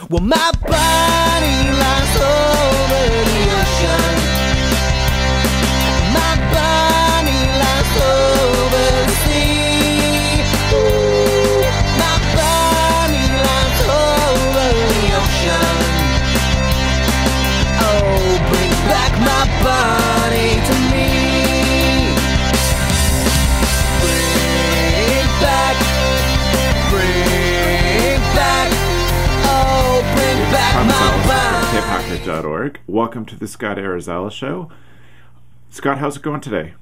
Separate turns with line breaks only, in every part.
Well, my body lies over the ocean. My body lies over the sea. Ooh, my body lies over the ocean. Oh, bring back my body to me. Bring back, oh, bring back my body.
Hiphopper.org. Welcome to the Scott Arizala Show. Scott, how's it going today?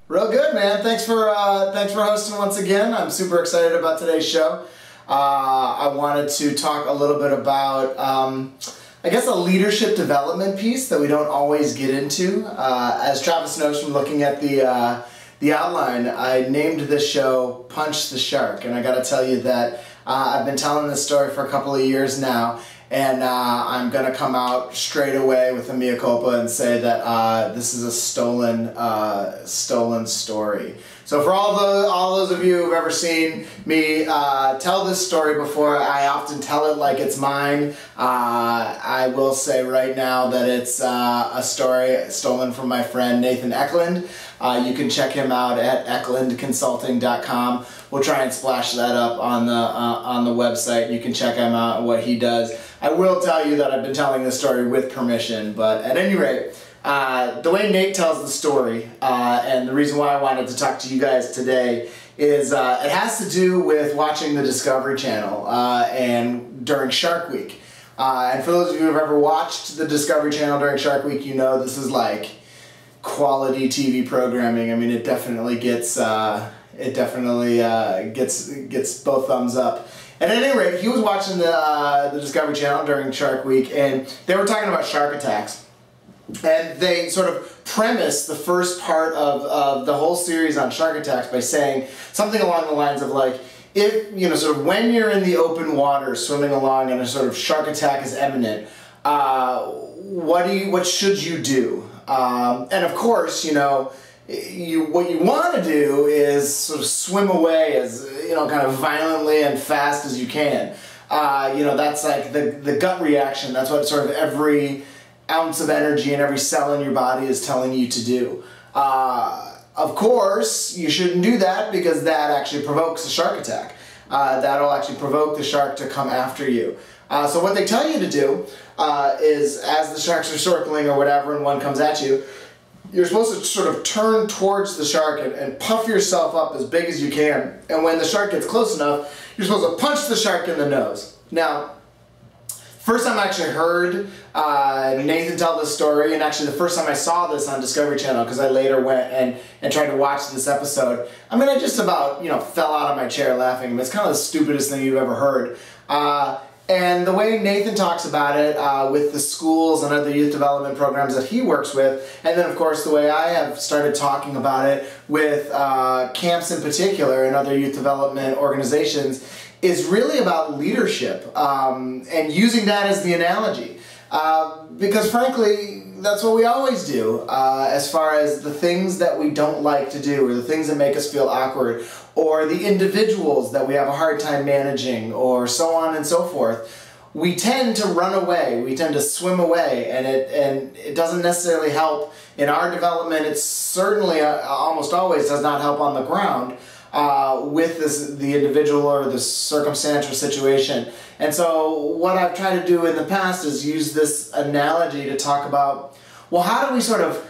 Real good, man. Thanks for hosting once again. I'm super excited about today's show. I wanted to talk a little bit about, I guess, a leadership development piece that we don't always get into. As Travis knows from looking at the outline, I named this show Punch the Shark, and I got to tell you that I've been telling this story for a couple of years now, and I'm going to come out straight away with a mea culpa and say that this is a stolen story. So for all those of you who've ever seen me tell this story before, I often tell it like it's mine. I will say right now that it's a story stolen from my friend Nathan Eklund. You can check him out at eklundconsulting.com. We'll try and splash that up on the website. You can check him out and what he does. I will tell you that I've been telling this story with permission, but at any rate, the way Nate tells the story, and the reason why I wanted to talk to you guys today is it has to do with watching the Discovery Channel and during Shark Week. And for those of you who have ever watched the Discovery Channel during Shark Week, you know this is like quality TV programming. I mean, it definitely gets gets both thumbs up. At any rate, he was watching the Discovery Channel during Shark Week, and they were talking about shark attacks. And they sort of premised the first part of the whole series on shark attacks by saying something along the lines of like, if, you know, sort of when you're in the open water swimming along and a sort of shark attack is imminent, what should you do? And of course, you know, what you want to do is sort of swim away as, you know, kind of violently and fast as you can. You know, that's like the gut reaction. That's what sort of every ounce of energy and every cell in your body is telling you to do. Of course, you shouldn't do that because that actually provokes a shark attack. That'll actually provoke the shark to come after you. So what they tell you to do is, as the sharks are circling or whatever and one comes at you, you're supposed to sort of turn towards the shark and puff yourself up as big as you can. And when the shark gets close enough, you're supposed to punch the shark in the nose. Now, first time I actually heard Nathan tell this story, and actually the first time I saw this on Discovery Channel, because I later went and tried to watch this episode, I mean, I just about, you know, fell out of my chair laughing. I mean, it's kind of the stupidest thing you've ever heard. And the way Nathan talks about it with the schools and other youth development programs that he works with, and then of course the way I have started talking about it with camps in particular and other youth development organizations, is really about leadership and using that as the analogy. Because frankly, that's what we always do as far as the things that we don't like to do or the things that make us feel awkward or the individuals that we have a hard time managing or so on and so forth. We tend to run away, we tend to swim away, and it doesn't necessarily help in our development. It certainly almost always does not help on the ground with the individual or the circumstance or situation. And so what I've tried to do in the past is use this analogy to talk about, well, how do we sort of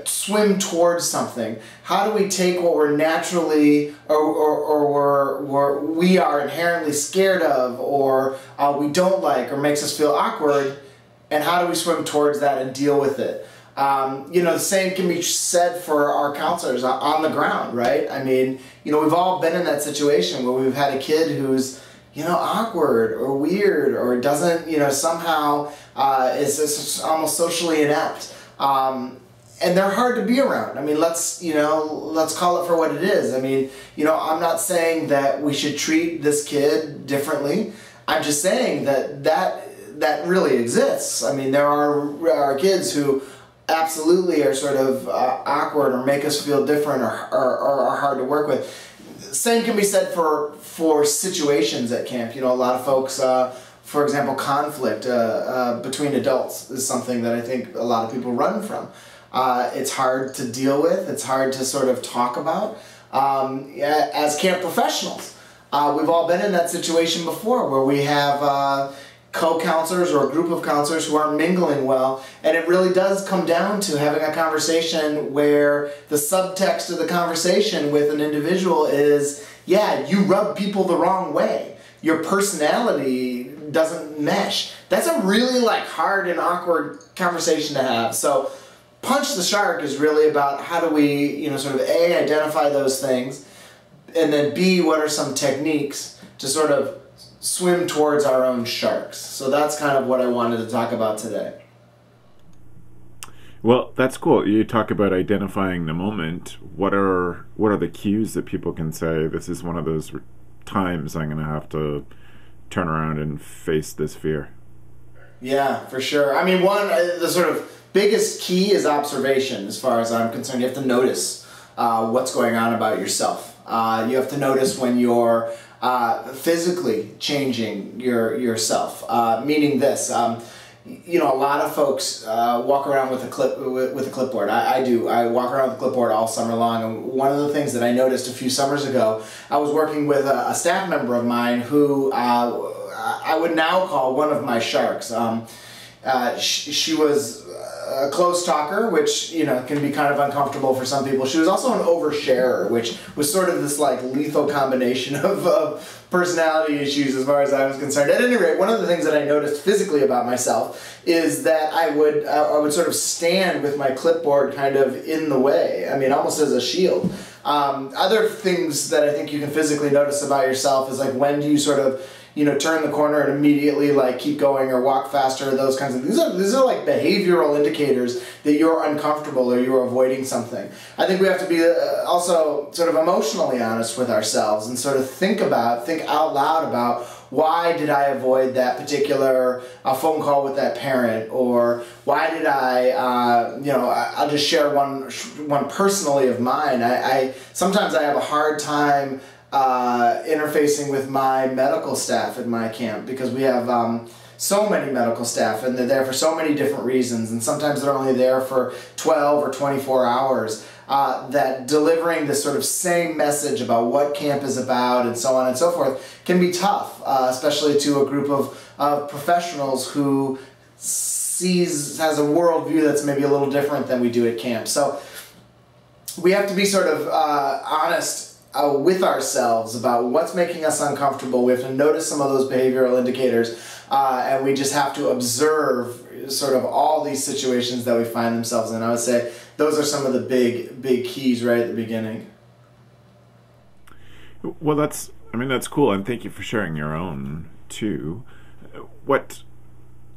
swim towards something? How do we take what we're naturally or we are inherently scared of or we don't like or makes us feel awkward, and how do we swim towards that and deal with it? You know, the same can be said for our counselors on the ground, right? I mean, you know, we've all been in that situation where we've had a kid who's, you know, awkward or weird or doesn't, you know, somehow is almost socially inept. And they're hard to be around. I mean, let's call it for what it is. I mean, you know, I'm not saying that we should treat this kid differently. I'm just saying that really exists. I mean, there are kids who absolutely are sort of awkward or make us feel different or are hard to work with. Same can be said for situations at camp. You know, a lot of folks for example, conflict between adults is something that I think a lot of people run from. It's hard to deal with. It's hard to sort of talk about. As camp professionals, we've all been in that situation before where we have co-counselors or a group of counselors who aren't mingling well, and it really does come down to having a conversation where the subtext of the conversation with an individual is, yeah, you rub people the wrong way. Your personality doesn't mesh. That's a really like hard and awkward conversation to have. So Punch the Shark is really about how do we, sort of A, identify those things, and then B, what are some techniques to sort of swim towards our own sharks. So that's kind of what I wanted to talk about today.
Well, that's cool. You talk about identifying the moment. What are the cues that people can say, this is one of those times I'm going to have to turn around and face this fear? Yeah,
for sure. I mean, the sort of biggest key is observation as far as I'm concerned. You have to notice what's going on about yourself. You have to notice when you're physically changing yourself, meaning this. A lot of folks walk around with a clipboard. I do. I walk around with a clipboard all summer long. And one of the things that I noticed a few summers ago, I was working with a staff member of mine who I would now call one of my sharks. She was a close talker, which can be kind of uncomfortable for some people. She was also an oversharer, which was sort of this like lethal combination of personality issues as far as I was concerned. At any rate, one of the things that I noticed physically about myself is that I would sort of stand with my clipboard kind of in the way. I mean, almost as a shield. Other things that I think you can physically notice about yourself is like when do you sort of turn the corner and immediately like keep going or walk faster, those kinds of things. These are like behavioral indicators that you're uncomfortable or you're avoiding something. I think we have to be also sort of emotionally honest with ourselves and sort of think out loud about why did I avoid that particular phone call with that parent, or why did I'll just share one personally of mine. Sometimes I have a hard time interfacing with my medical staff at my camp because we have so many medical staff and they're there for so many different reasons, and sometimes they're only there for 12 or 24 hours, that delivering this sort of same message about what camp is about and so on and so forth can be tough, especially to a group of professionals who has a worldview that's maybe a little different than we do at camp. So we have to be sort of honest with ourselves about what's making us uncomfortable. We have to notice some of those behavioral indicators, and we just have to observe sort of all these situations that we find themselves in. I would say those are some of the big keys right at the beginning.
Well, that's cool, and thank you for sharing your own too. What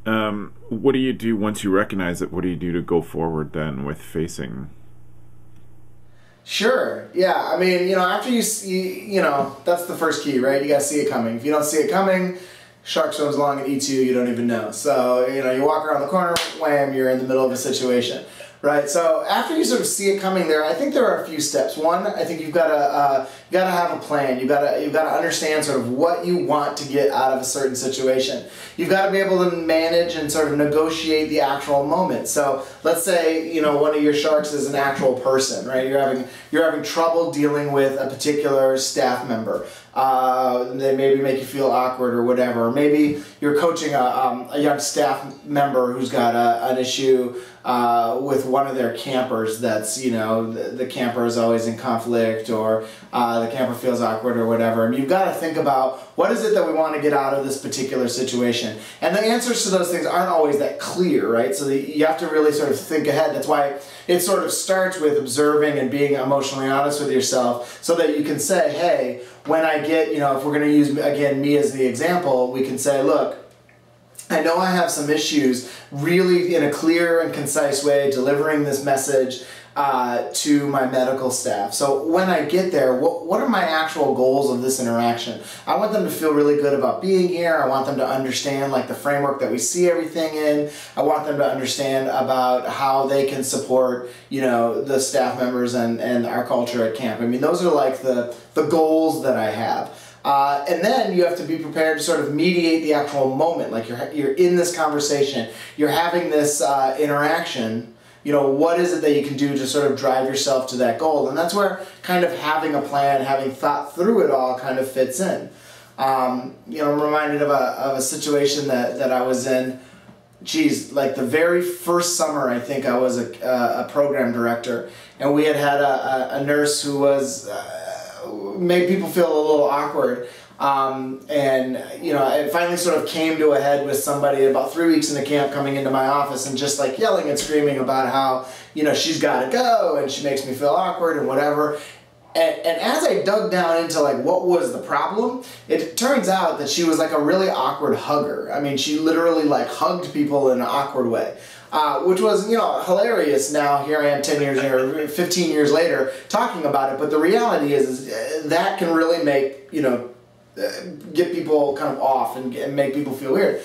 do you do once you recognize it? What do you do to go forward then with facing?
Sure. Yeah. I mean, after you see, that's the first key, right? You got to see it coming. If you don't see it coming, shark swims along and eats you. You don't even know. So, you walk around the corner, wham, you're in the middle of a situation, right? So after you sort of see it coming there, I think there are a few steps. One, I think you've got to have a plan. You've got to understand sort of what you want to get out of a certain situation. You've got to be able to manage and sort of negotiate the actual moment. So let's say, one of your sharks is an actual person, right? You're having trouble dealing with a particular staff member. They maybe make you feel awkward or whatever. Or maybe you're coaching a young staff member who's got an issue with one of their campers that's, the camper is always in conflict, or the camper feels awkward or whatever. And you've got to think about what is it that we want to get out of this particular situation. And the answers to those things aren't always that clear, right? So you have to really sort of think ahead. That's why it sort of starts with observing and being emotionally honest with yourself so that you can say, hey, when I get, if we're going to use, again, me as the example, we can say, look, I know I have some issues really in a clear and concise way delivering this message to my medical staff. So when I get there, what are my actual goals of this interaction? I want them to feel really good about being here. I want them to understand like the framework that we see everything in. I want them to understand about how they can support, the staff members and our culture at camp. I mean, those are like the goals that I have. And then you have to be prepared to sort of mediate the actual moment. Like you're in this conversation, you're having this interaction. You know, what is it that you can do to sort of drive yourself to that goal? And that's where kind of having a plan, having thought through it all kind of fits in. You know, I'm reminded of a situation that I was in. Geez, like the very first summer, I think I was a program director, and we had a nurse who was made people feel a little awkward. And you know, it finally sort of came to a head with somebody about 3 weeks into camp coming into my office and just like yelling and screaming about how, you know, she's got to go and she makes me feel awkward and whatever. And as I dug down into like what was the problem, it turns out that she was like a really awkward hugger. I mean, she literally like hugged people in an awkward way. Which was, you know, hilarious. Now here I am 10 years or 15 years later talking about it, but the reality is that can really make, you know, get people kind of off and make people feel weird.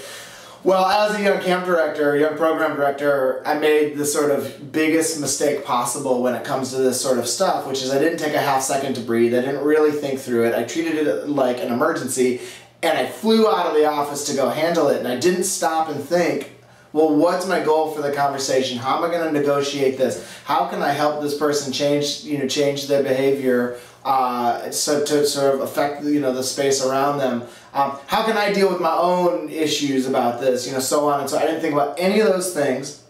Well, as a young camp director, young program director, I made the sort of biggest mistake possible when it comes to this sort of stuff, which is I didn't take a half second to breathe. I didn't really think through it. I treated it like an emergency, and I flew out of the office to go handle it, and I didn't stop and think, well, what's my goal for the conversation? How am I going to negotiate this? How can I help this person change their behavior so to sort of affect, you know, the space around them? How can I deal with my own issues about this? You know, so on and so. I didn't think about any of those things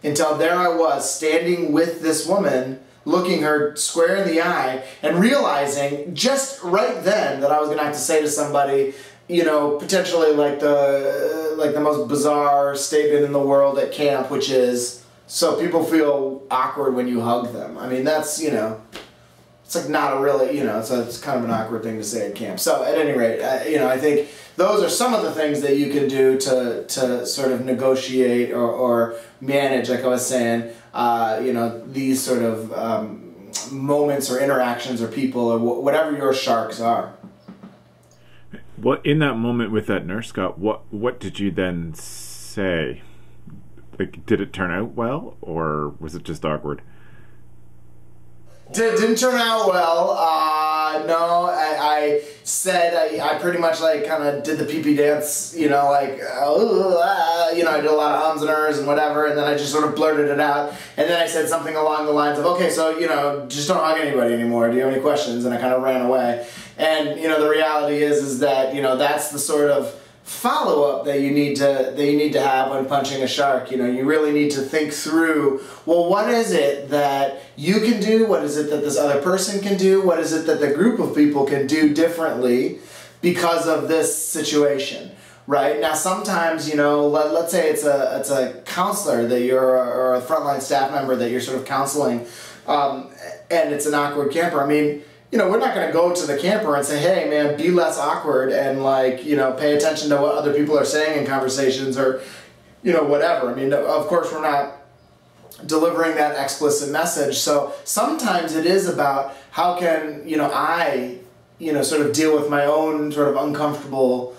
until there I was standing with this woman, looking her square in the eye, and realizing just right then that I was going to have to say to somebody, you know, potentially like the most bizarre statement in the world at camp, which is, so people feel awkward when you hug them. I mean, that's, you know, it's like not a really, you know, it's kind of an awkward thing to say at camp. So at any rate, you know, I think those are some of the things that you can do to sort of negotiate or manage, like I was saying, you know, these sort of moments or interactions or people or whatever your sharks are.
What in that moment with that nurse, Scott? What did you then say? Like, did it turn out well, or was it just awkward?
Didn't turn out well. No, I said I pretty much like kind of did the pee-pee dance, you know, like you know, I did a lot of ums and ers and whatever, and then I just sort of blurted it out, and then I said something along the lines of, okay, so, you know, just don't hug anybody anymore. Do you have any questions? And I kind of ran away. And, you know, the reality is that, you know, that's the sort of follow-up that you need to have when punching a shark. You know, you really need to think through, well, what is it that you can do? What is it that this other person can do? What is it that the group of people can do differently because of this situation? Right? Now, sometimes, you know, let's say it's a counselor that you're, or a frontline staff member that you're sort of counseling, and it's an awkward camper. I mean, you know, we're not going to go to the camper and say, hey, man, be less awkward and, like, you know, pay attention to what other people are saying in conversations or, you know, whatever. I mean, of course, we're not delivering that explicit message. So sometimes it is about how can, you know, I, you know, sort of deal with my own sort of uncomfortable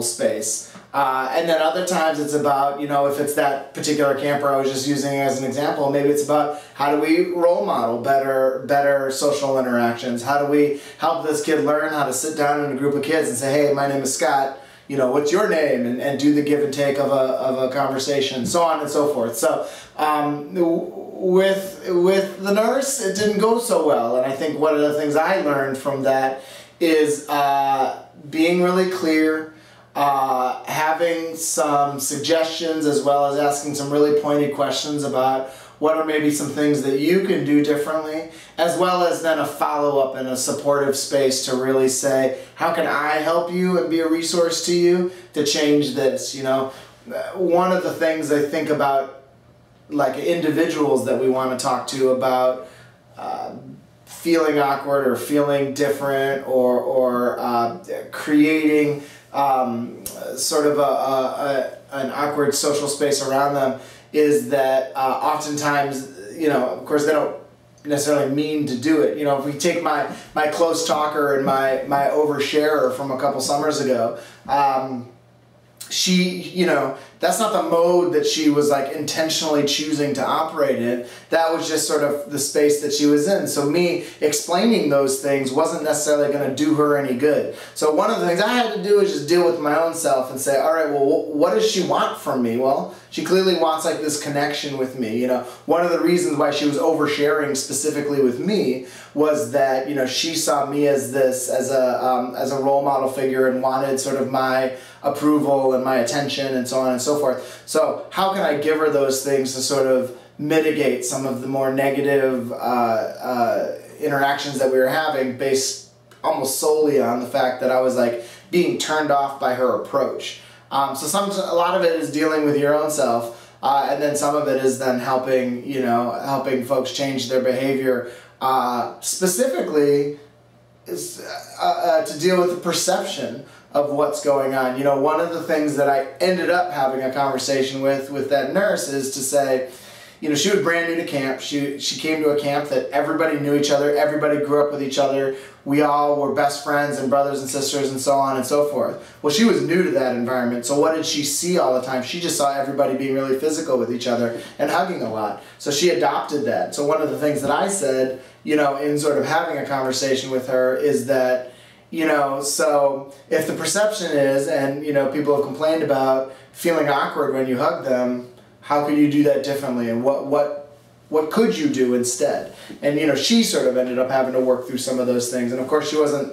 space. And then other times it's about, you know, if it's that particular camper I was just using as an example, maybe it's about how do we role model better social interactions? How do we help this kid learn how to sit down in a group of kids and say, hey, my name is Scott, you know, what's your name? And do the give and take of a conversation, so on and so forth. So with the nurse, it didn't go so well. And I think one of the things I learned from that is being really clear, having some suggestions as well as asking some really pointed questions about what are maybe some things that you can do differently, as well as then a follow-up and a supportive space to really say, how can I help you and be a resource to you to change this? You know, one of the things I think about, like, individuals that we want to talk to about feeling awkward or feeling different or creating sort of an awkward social space around them is that oftentimes, you know, of course they don't necessarily mean to do it. You know, if we take my close talker and my oversharer from a couple summers ago, she, you know, that's not the mode that she was like intentionally choosing to operate in. That was just sort of the space that she was in. So me explaining those things wasn't necessarily going to do her any good. So one of the things I had to do is just deal with my own self and say, all right, well, what does she want from me? Well, she clearly wants like this connection with me. You know, one of the reasons why she was oversharing specifically with me was that, you know, she saw me as a role model figure and wanted sort of my approval and my attention and so on and so forth. So how can I give her those things to sort of mitigate some of the more negative interactions that we were having, based almost solely on the fact that I was like being turned off by her approach. So a lot of it is dealing with your own self, and then some of it is then helping folks change their behavior, specifically is to deal with the perception of what's going on. You know, one of the things that I ended up having a conversation with that nurse is to say, you know, she was brand new to camp. She came to a camp that everybody knew each other, everybody grew up with each other. We all were best friends and brothers and sisters and so on and so forth. Well, she was new to that environment, so what did she see all the time? She just saw everybody being really physical with each other and hugging a lot. So she adopted that. So one of the things that I said, you know, in sort of having a conversation with her is that, you know, so if the perception is, and, you know, people have complained about feeling awkward when you hug them, how could you do that differently, and what could you do instead? And, you know, she sort of ended up having to work through some of those things. And of course she wasn't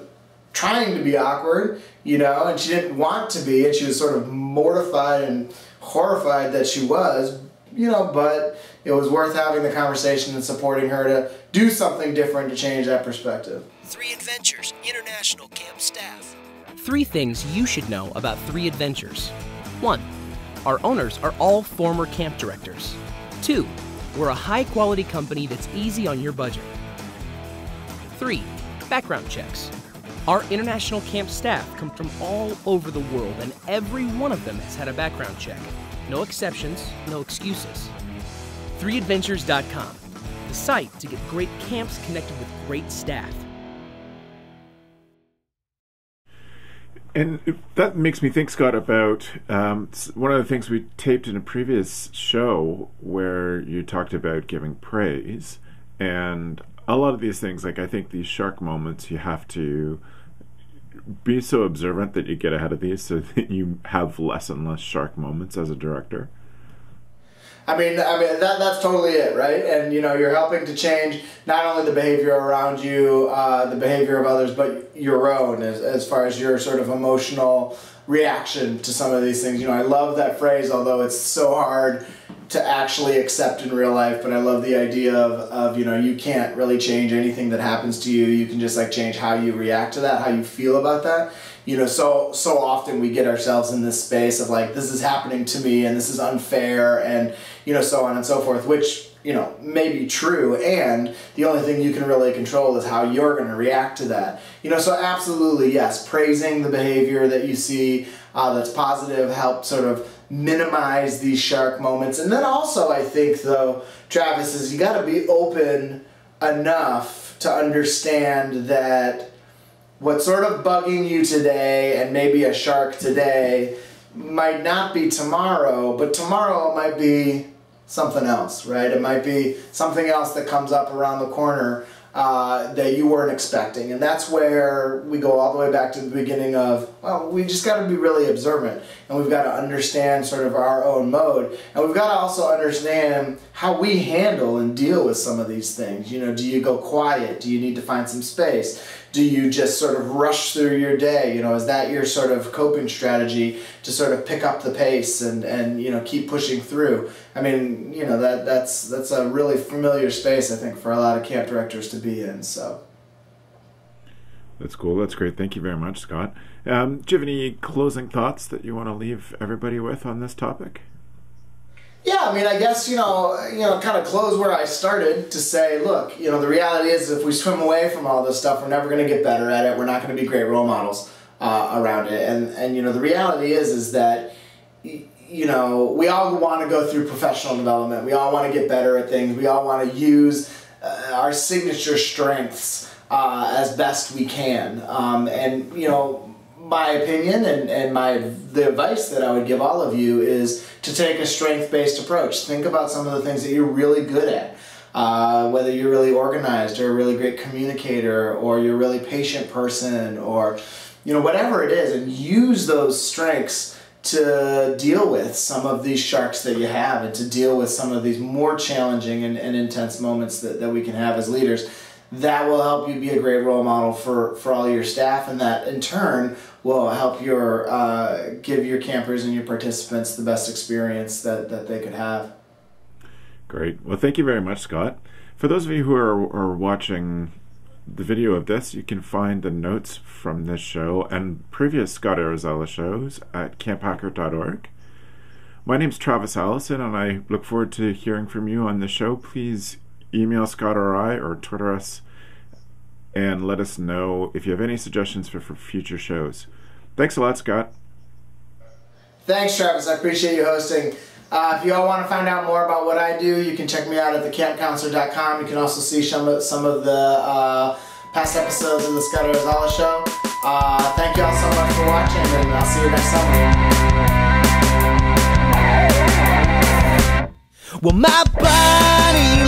trying to be awkward, you know, and she didn't want to be, and she was sort of mortified and horrified that she was, you know, but it was worth having the conversation and supporting her to do something different to change that perspective.
3 Adventures International Camp staff.
3 things you should know about 3 Adventures. 1. Our owners are all former camp directors. 2. We're a high-quality company that's easy on your budget. 3. Background checks. Our international camp staff come from all over the world, and every one of them has had a background check. No exceptions, no excuses. 3adventures.com, the site to get great camps connected with great staff.
And that makes me think, Scott, about one of the things we taped in a previous show where you talked about giving praise. And a lot of these things, like I think these shark moments, you have to be so observant that you get ahead of these so that you have less and less shark moments as a director.
I mean that's totally it, right? And, you know, you're helping to change not only the behavior around you, the behavior of others, but your own as far as your sort of emotional reaction to some of these things. You know, I love that phrase, although it's so hard to actually accept in real life, but I love the idea of you know, you can't really change anything that happens to you. You can just like change how you react to that, how you feel about that. You know, so often we get ourselves in this space of like, this is happening to me and this is unfair and, you know, so on and so forth, which, you know, may be true, and the only thing you can really control is how you're going to react to that. You know, so absolutely, yes, praising the behavior that you see that's positive help sort of minimize these shark moments. And then also I think, though, Travis, is you got to be open enough to understand that what's sort of bugging you today and maybe a shark today might not be tomorrow, but tomorrow it might be something else, right? It might be something else that comes up around the corner that you weren't expecting. And that's where we go all the way back to the beginning of, well, we just got to be really observant, and we've got to understand sort of our own mode, and we've got to also understand how we handle and deal with some of these things. You know, do you go quiet? Do you need to find some space? Do you just sort of rush through your day? You know, is that your sort of coping strategy to sort of pick up the pace and you know, keep pushing through? I mean, you know, that's a really familiar space, I think, for a lot of camp directors to be in. So
that's cool. That's great. Thank you very much, Scott. Do you have any closing thoughts that you want to leave everybody with on this topic?
Yeah, I mean, I guess, you know, kind of close where I started to say, look, you know, the reality is if we swim away from all this stuff, we're never going to get better at it. We're not going to be great role models around it. And, you know, the reality is that, you know, we all want to go through professional development. We all want to get better at things. We all want to use our signature strengths as best we can. And, you know, my opinion and the advice that I would give all of you is to take a strength-based approach. Think about some of the things that you're really good at. Whether you're really organized or a really great communicator or you're a really patient person or whatever it is, and use those strengths to deal with some of these sharks that you have and to deal with some of these more challenging and intense moments that we can have as leaders. That will help you be a great role model for all your staff, and that in turn will help give your campers and your participants the best experience that they could have.
Great. Well, thank you very much, Scott. For those of you who are watching the video of this, you can find the notes from this show and previous Scott Arizala shows at camphacker.org. My name's Travis Allison, and I look forward to hearing from you on the show. Please email Scott or I or Twitter us and let us know if you have any suggestions for future shows. Thanks a lot, Scott.
Thanks, Travis. I appreciate you hosting. If you all want to find out more about what I do, you can check me out at thecampcounselor.com. You can also see some of the past episodes of the Scott Arizala Show. Thank you all so much for watching, and I'll see you next summer.
Well, my body